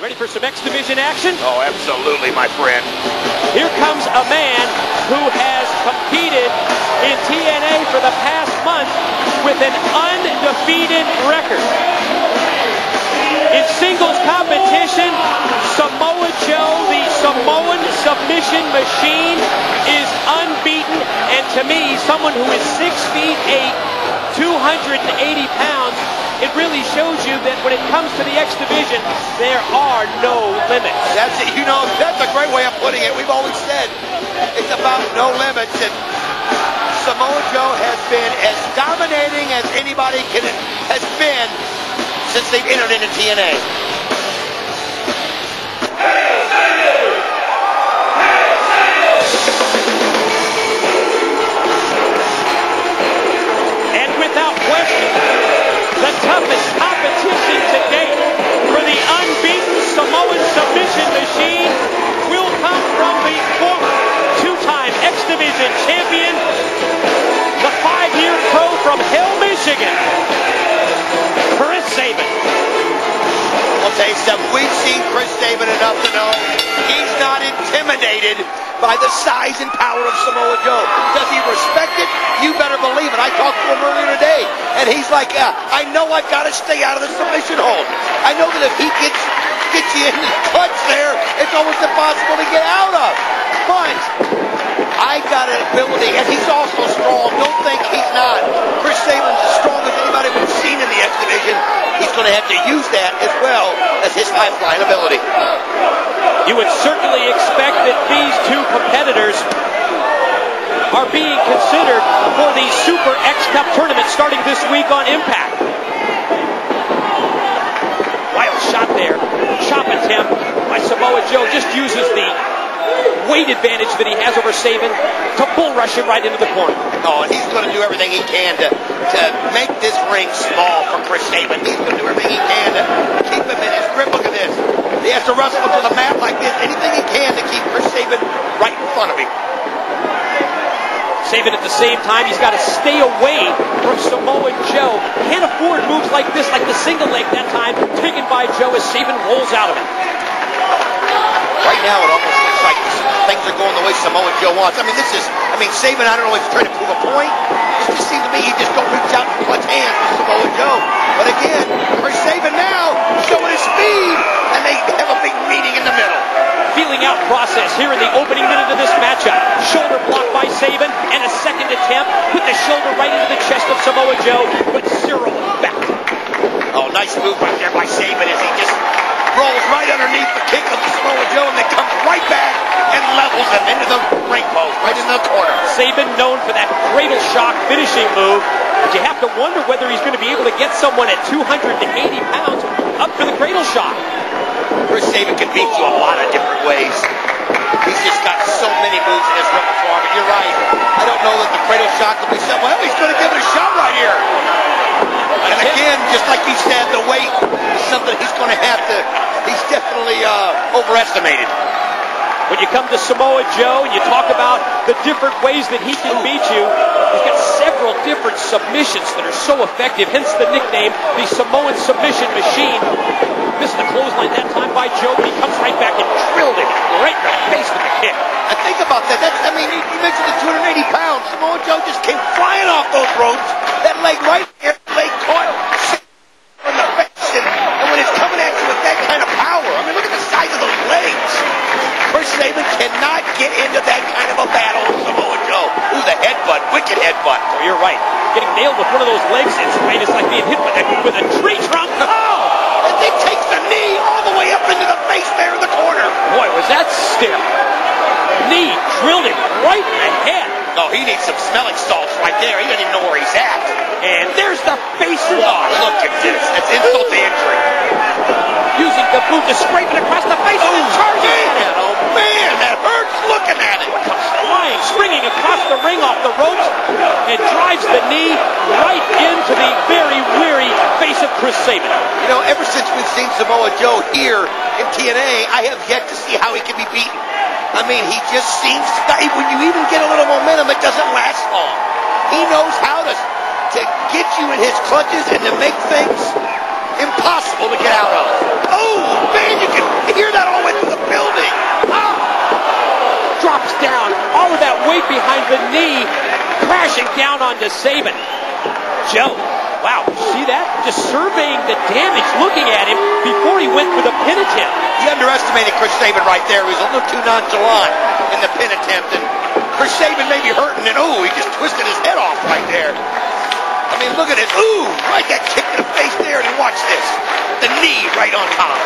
Ready for some X Division action? Oh, absolutely, my friend. Here comes a man who has competed in TNA for the past month with an undefeated record. In singles competition, Samoa Joe, the Samoan submission machine, is unbeaten. And to me, someone who is 6'8", 280 pounds, it really shows you that when it comes to the X Division, there are no limits. That's it. You know, that's a great way of putting it. We've always said it's about no limits. And Samoa Joe has been as dominating as anybody has been since they've entered into TNA. And without question, the toughest competition to date for the unbeaten Samoan submission machine will come from the former two-time X Division champion, the 5-year pro from Hell, Michigan, Chris Sabin. I'll tell you something, we've seen Chris Sabin enough to know he's not intimidated by the size and power of Samoa Joe. Does he respect it? You better believe it. I talked to him earlier today, and he's like, I know I've got to stay out of the submission hold. I know that if he gets you in the clutch there, it's almost impossible to get out of. But I got an ability, and he's also strong. Don't think he's not. Chris Sabin's as strong as anybody we've seen in the X Division. He's going to have to use that as well as his high-flying ability. You would certainly expect that these two competitors are being considered for the Super X Cup tournament starting this week on Impact. Wild shot there. Chop attempt by Samoa Joe. Just uses the weight advantage that he has over Sabin to bull rush him right into the corner. Oh, and he's going to do everything he can to make this ring small for Chris Sabin. He's going to do everything he can to keep him in his grip. Look at this. He has to wrestle him to the mat like this. Anything he can to keep Chris Sabin right in front of him. Sabin at the same time, he's got to stay away from Samoa Joe. Can't afford moves like this, like the single leg that time, taken by Joe as Sabin rolls out of it. Right now, it almost looks like things are going the way Samoa Joe wants. Sabin, I don't know if he's trying to prove a point. It just seems to me he just don't reach out and clutch hands for Samoa Joe. But again, Chris Sabin now showing his speed, and they have a big meeting in the middle. Feeling out process here in the opening minute of this matchup. Shoulder blocked by Sabin, and a second attempt. Put the shoulder right into the chest of Samoa Joe, but zero back. Oh, nice move right there by Sabin as he just rolls right underneath the kick of Samoa Joe and then comes right back and levels him into the ring post, right into the corner. Sabin known for that cradle shock finishing move, but you have to wonder whether he's going to be able to get someone at 280 pounds up for the cradle shock. Chris Sabin can beat you a lot of different ways. He's just got so many moves in his repertoire, but you're right. I don't know that the cradle shock will be something. Well, he's going to give it a shot right here. And again, just like you said, the weight is something he's going to have to, he's definitely overestimated. When you come to Samoa Joe and you talk about the different ways that he can beat you, he's got several different submissions that are so effective, hence the nickname, the Samoan submission machine. Missed the clothesline that time by Joe, but he comes right back and drilled him right in the face with the kick. And think about that. You mentioned the 280 pounds. Samoa Joe just came flying off those ropes. That leg right there, leg caught in the face. And when it's coming at you with that kind of power, look at the size of those legs. Chris Sabin cannot get into that kind of a battle with Samoa Joe. Ooh, the headbutt, wicked headbutt. Oh, you're right. Getting nailed with one of those legs, it's like being hit with a tree trunk. Oh! And then takes the knee all the way up into the face there in the corner. Boy, was that stiff. Knee drilled him right in the head. Oh, he needs some smelling salts right there. He doesn't even know where he's at. And there's the face. Wow, look at this. That's insult to injury. Using the boot to scrape it across the face and then charging it. Oh, man, that hurts looking at it. Comes flying, springing across the ring off the ropes and drives the knee right into the very weary face of Chris Sabin. Ever since we've seen Samoa Joe here in TNA, I have yet to see how he can be beaten. He just seems to, when you even get a little momentum, it doesn't last long. He knows how to get you in his clutches and to make things impossible to get out of. Oh, man, you can behind the knee, crashing down onto Sabin. Joe, wow, see that? Just surveying the damage, looking at him before he went for the pin attempt. He underestimated Chris Sabin right there. He was a little too nonchalant in the pin attempt, and Chris Sabin may be hurting, and ooh, he just twisted his head off right there. I mean, look at it. Ooh, right, that kick in the face there, and watch this. The knee right on top.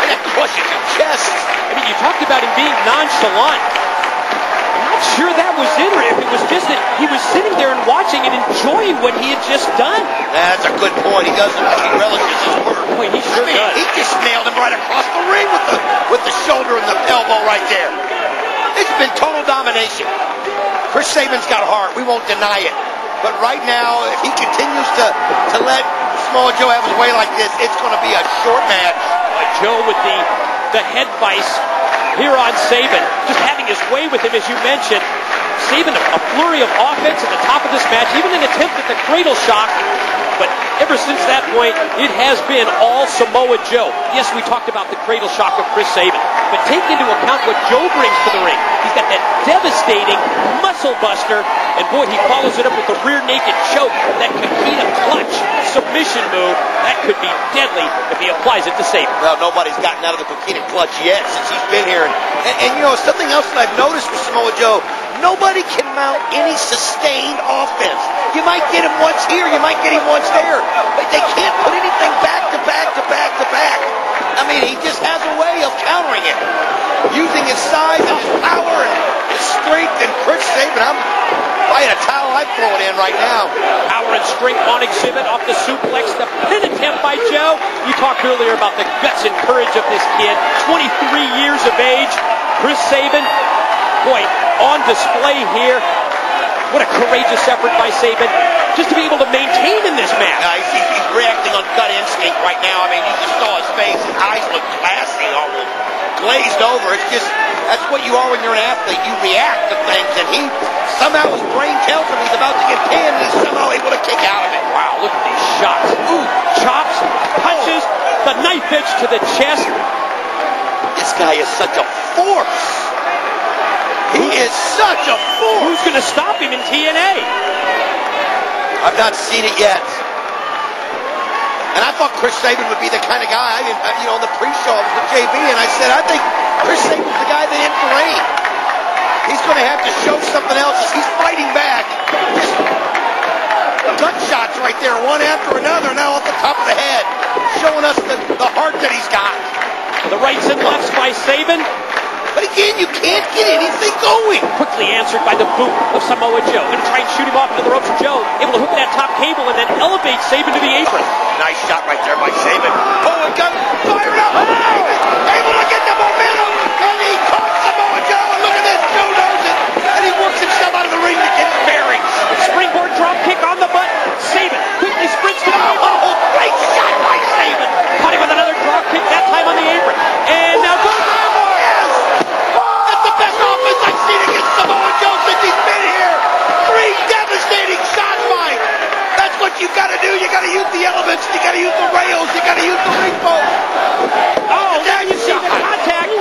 And that crushes your chest. I mean, you talked about him being nonchalant. I'm not sure that was in there. If it was just that he was sitting there and watching and enjoying what he had just done. That's a good point. He doesn't. He relishes his work. Boy, he sure does. He just nailed him right across the ring with the shoulder and the elbow right there. It's been total domination. Chris Sabin's got heart. We won't deny it. But right now, if he continues to let Samoa Joe have his way like this, it's going to be a short match. Joe with the head vice here on Sabin, just having his way with him, as you mentioned. Sabin, a flurry of offense at the top of this match, even an attempt at the cradle shock. But ever since that point, it has been all Samoa Joe. Yes, we talked about the cradle shock of Chris Sabin, but take into account what Joe brings to the ring. He's got that devastating muscle buster, and boy, he follows it up with the rear naked choke, that Kakita clutch submission move. That could be deadly if he applies it to Sabin. Well, nobody's gotten out of the Kakita clutch yet since he's been here. And you know, something else that I've noticed with Samoa Joe, nobody can mount any sustained offense. You might get him once here, you might get him once there, but they can't put anything back to back to back to back. I mean, he just has a way of countering it, using his size and his power and his strength. And Chris Sabin, if I had a towel, I'd throw it in right now. Power and strength on exhibit off the suplex, the pin attempt by Joe. You talked earlier about the guts and courage of this kid, 23 years of age. Chris Sabin, boy, on display here. What a courageous effort by Sabin, just to be able to maintain in this match. He's reacting on gut instinct right now. I mean, you just saw his face. His eyes look glassy, almost glazed over. It's just, that's what you are when you're an athlete. You react to things, and he, somehow his brain tells him he's about to get pinned, and he's somehow able to kick out of it. Wow, look at these shots. Ooh, chops, punches, the knife edge to the chest. This guy is such a force. He is such a force. Who's going to stop him in TNA? I've not seen it yet. And I thought Chris Sabin would be the kind of guy, you know, in the pre-show with JB, and I said, I think Chris Sabin's the guy that hit the ring. He's going to have to show something else as he's fighting back. Just gut shots right there, one after another, now off the top of the head, showing us the heart that he's got. The rights and lefts by Sabin. But again, you can't get anything going. Quickly answered by the boot of Samoa Joe. Going to try and shoot him off into the ropes. Joe able to hook that top cable and then elevate Sabin to the apron. Nice shot right there by Sabin. Oh, and gun fired up. Able to get the momentum. And he caught Samoa Joe. And look at this. Joe knows it. And he works himself out of the ring to get his bearings. Springboard drop kick on the butt. Sabin quickly sprints to the apron. Oh, great shot by Sabin. Caught him with another drop kick, that time on the apron. And now goes the elbow. Yes. That's the best offense I've seen against Samoa Joe since he's been here. 3 devastating shots by. That's what you got to do. You got to use the elements. You got to use the rails. You got to use the ring post. Oh, now you see the contact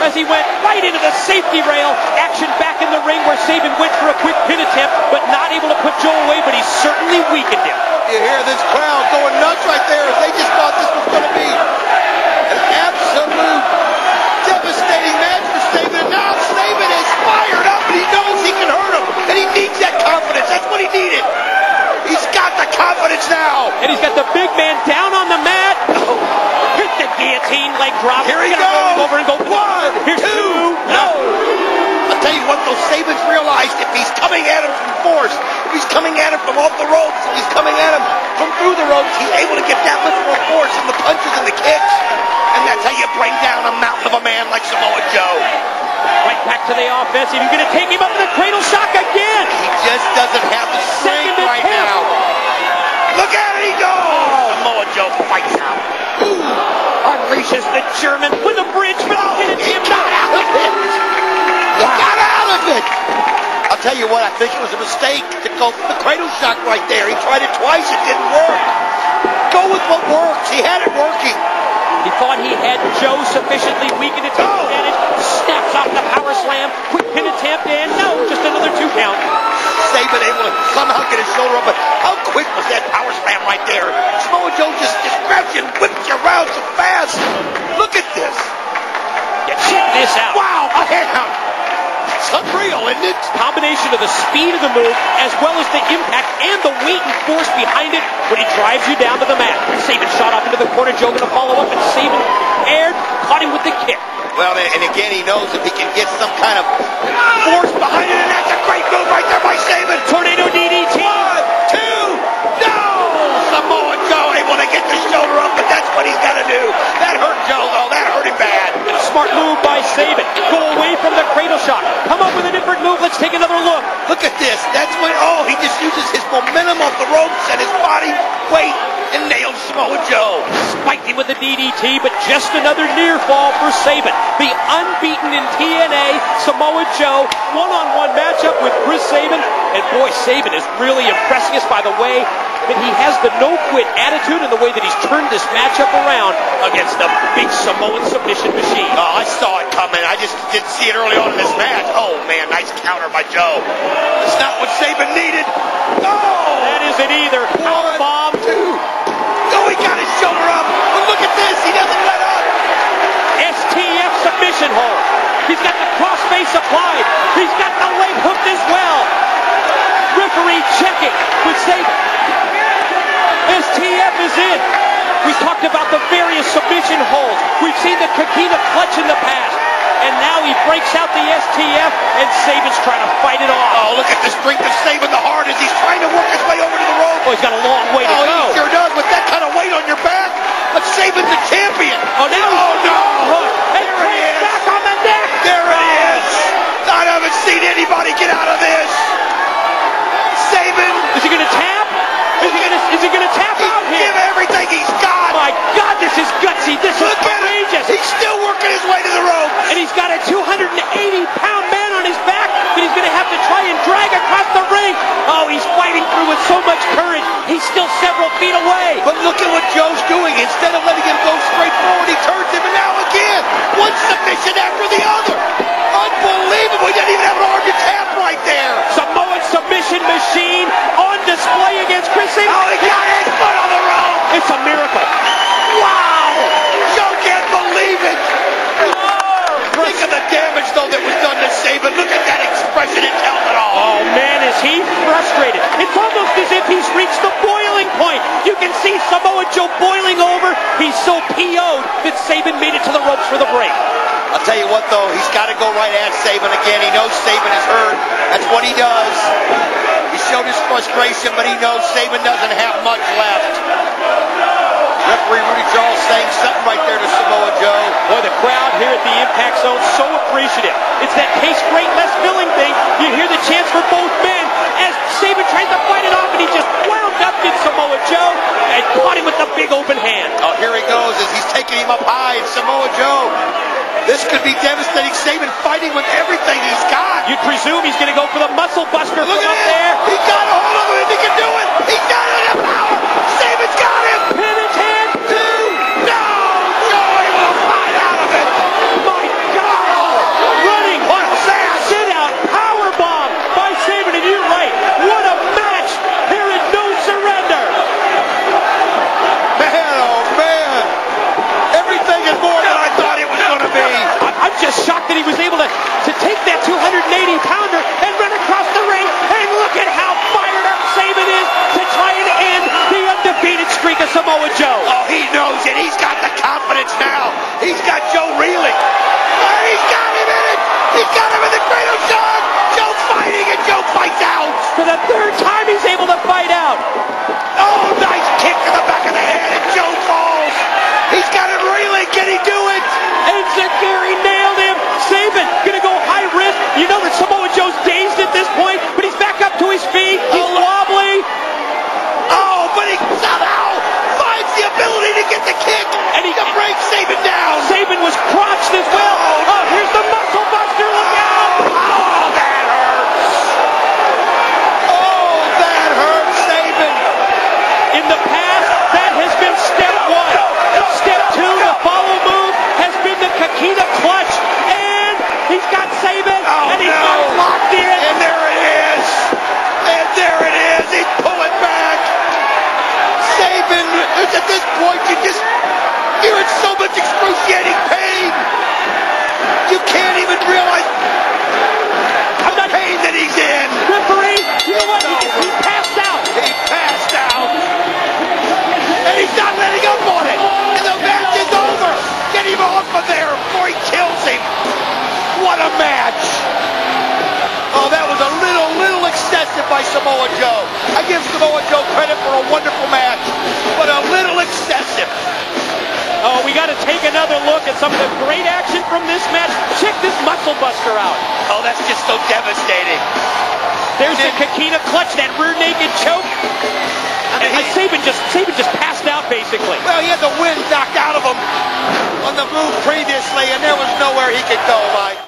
as he went right into the safety rail. Action back in the ring where Sabin went for a quick pin attempt, but not able to put Joe away, but he certainly weakened him. You hear this crowd going nuts right there as they just thought this was going to be an absolute devastating match for Sabin. Now Sabin is fired up and he knows he can hurt him, and he needs that confidence. That's what he needed. He's got the confidence now. And he's got the big man down on the mat. Hit the guillotine leg drop. Here he goes. goes. Over and go. 1, 2, no. I'll tell you what, those Sabins realized if he's coming at him from force, if he's coming at him from off the ropes, if he's coming at him from through the ropes, he's able to get that much more force in the punches and the kicks. And that's how you bring down a mountain of a man like Samoa Joe. Right back to the offense, and he's going to take him up to the cradle shock again. He just doesn't have the strength right now. Look at it, he goes. Samoa Joe fights out. Unleashes the German with a bridge for the pin attempt. He got out of it. He got out of it. I'll tell you what, I think it was a mistake to go for the cradle shock right there. He tried it twice, it didn't work. Go with what works. He had it working. He thought he had Joe sufficiently weakened to take advantage. Snaps off the power slam. Quick pin attempt, and no, just another 2 count. Sabin able to somehow get his shoulder up, but how quick was that power slam right there? Samoa Joe just grabs you and whips you around so fast. Look at this. Yeah, check this out. Wow, a hand. It's unreal, isn't it? Combination of the speed of the move as well as the impact and the weight and force behind it when he drives you down to the mat. Sabin shot off into the corner. Joe going to follow up, and Sabin aired, caught him with the kick. Well, and again, he knows if he can get some kind of force behind it, and that's a great move right there by Sabin. Tornado DDT. 1, 2, no! Samoa Joe able to get the shoulder up, but that's what he's got to do. That hurt Joe, though. That hurt him bad. Smart move by Sabin. Go away from the cradle shot. Come up with a different move. Let's take another look. Look at this. That's when, he just uses his momentum off the ropes and his body weight and nails Samoa Joe. Spiked him with the DDT, but just another near fall for Sabin. The unbeaten in TNA Samoa Joe one-on-one matchup with Chris Sabin. And boy, Sabin is really impressing us by the way that he has the no-quit attitude and the way that he's turned this matchup around against the big Samoan submission machine. Oh, I saw it coming. I just didn't see it early on in this match. Oh, man, nice counter by Joe. That's not what Sabin needed. Oh! That isn't either. 1, 2. Oh, he got his shoulder up. But look at this. He doesn't let up. STF submission hold. He's got the crossface applied. He's got the leg hooked as well. Referee checking with Sabin. STF is in. We talked about the various submission holds. We've seen the Kakita clutch in the past. And now he breaks out the STF, and Sabin's trying to fight it off. Oh, look at the strength of Sabin, the heart, as he's trying to work his way over to the rope. Oh, he's got a long way to go. He sure does, with that kind of weight on your back. But Sabin's the champion. Oh, now no. And there it is. Back on the neck. There it is. I haven't seen anybody get out of this. Sabin. Is he going to tap? Is he going to tap out here? Give everything he's got. My God, this is gutsy. This is courageous. He's still working his way to the rope. And he's got a 280-pound man on his back that he's going to have to try and drag across the ring. Oh, he's fighting through with so much courage. He's still several feet away. But look at what Joe's doing. Instead of letting him go straight forward, he turns him, and now again, one submission after the other. Unbelievable. He didn't even have an arm to tap right there. Samoan submission machine on display against Chris Sabin. Oh, he got his foot on the rope. It's a miracle. Wow. Joe can't believe it. Think of the damage, though, that was done to Sabin. Look at that expression. It tells it all. Oh, man, is he frustrated. It's almost as if he's reached the boiling point. You can see Samoa Joe boiling over. He's so PO'd that Sabin made it to the ropes for the break. I'll tell you what, though, he's got to go right at Sabin again. He knows Sabin is hurt. That's what he does. He showed his frustration, but he knows Sabin doesn't have much left. Referee Rudy Charles saying something right there to Samoa Joe. Boy, the crowd here at the Impact Zone so appreciative. It's that taste great, less filling thing. You hear the chants for both men as Sabin tries to fight it off, and he just wound up in Samoa Joe and caught him with the big open hand. Oh, here he goes as he's taking him up high, and Samoa Joe. This could be devastating. Sabin fighting with everything he's got. You'd presume he's going to go for the muscle buster Look from at up it. there. He got a hold of him. He can do it. He's got it in power. Sabin's got him. Pin his hand. 2. No. Joe able to fight out of it. My God. Running. What a sass. Sit out. Power bomb by Sabin. And you're right. What a match. There is no surrender. Man, oh man. Everything is more than I thought it was going to be. I'm just shocked that he was able to take that 280-pounder and run across the ring. And look at how fired up Sabin is to try and end the undefeated streak of Samoa Joe. much excruciating pain. You can't even realize the pain that he's in. Referee, you know what? He passed out. He passed out. And he's not letting up on it. And the match is over. Get him off of there before he kills him. What a match. Oh, that was a little excessive by Samoa Joe. I give Samoa Joe credit for a wonderful match, but a little excessive. Oh, we got to take another look at some of the great action from this match. Check this muscle buster out. Oh, that's just so devastating. There's the Coquina clutch, that rear naked choke. And Sabin just passed out, basically. Well, he had the wind knocked out of him on the move previously, and there was nowhere he could go,